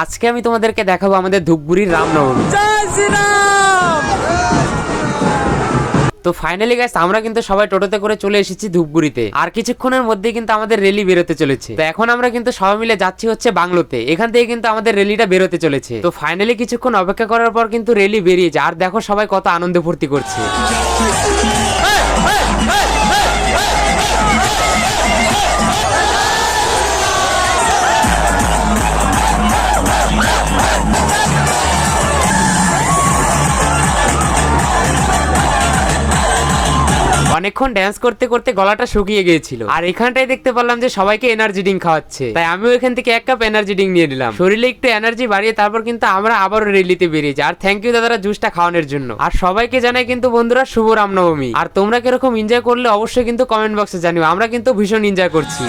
আজকে আমি তোমাদেরকে দেখাবো আমাদের ধূপগুড়ির রামনবমী। তো ফাইনালি গাইস আমরা কিন্তু সবাই টোটোতে করে চলে এসেছি ধূপগুড়িতে, আর কিছুক্ষণের মধ্যে কিন্তু আমাদের র্যালি বেরোতে চলেছে। তো এখন আমরা কিন্তু সবাই মিলে যাচ্ছি হচ্ছে বাংলোতে, এখান থেকে কিন্তু আমাদের র্যালিটা বেরোতে চলেছে। তো ফাইনালি কিছুক্ষণ অপেক্ষা করার পর কিন্তু র্যালি বেরিয়ে যায়, আর দেখো সবাই কত আনন্দ ফুর্তি করছে। অনেকক্ষণ ড্যান্স করতে করতে গলাটা শুকিয়ে গিয়েছিল, আর এখানটাই দেখতে পেলাম যে সবাইকে এনার্জি ড্রিঙ্ক খাওয়াচ্ছে, তাই আমিও এখান থেকে 1 কাপ এনার্জি ড্রিঙ্ক নিয়ে নিলাম, শরীরে একটু এনার্জি বাড়িয়ে তারপর কিন্তু আমরা আবারও র্যালিতে বেরিয়ে যাই। আর থ্যাংক ইউ দাদারা জুসটা খাওয়ানোর জন্য। আর সবাইকে জানাই কিন্তু বন্ধুরা শুভ রামনবমী। আর তোমরা কিরকম এনজয় করলে অবশ্যই কিন্তু কমেন্ট বক্সে জানিও, আমরা কিন্তু ভীষণ এনজয় করছি।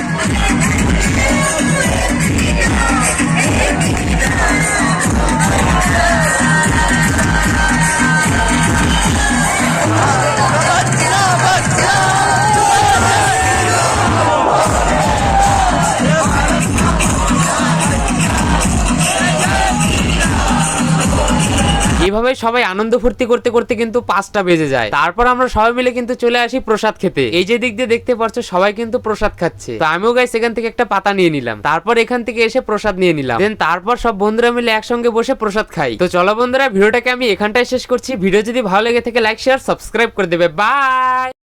এইভাবে সবাই আনন্দ ফুর্তি করতে করতে কিন্তু 5টা বেজে যায়। তারপর আমরা সবাই মিলে কিন্তু চলে আসি প্রসাদ খেতে। এই যে দিক দিয়ে দেখতে পাচ্ছ সবাই কিন্তু প্রসাদ খাচ্ছে, তো আমিও গাইস এখান থেকে একটা পাতা নিয়ে নিলাম, তারপর এখান থেকে এসে প্রসাদ নিয়ে নিলাম, দেন তারপর সব বন্ধুরা মিলে একসঙ্গে বসে প্রসাদ খাই। তো চলো বন্ধুরা ভিডিওটাকে আমি এখানটায় শেষ করছি। ভিডিও যদি ভালো লেগে থাকে লাইক শেয়ার সাবস্ক্রাইব করে দেবে। বাই।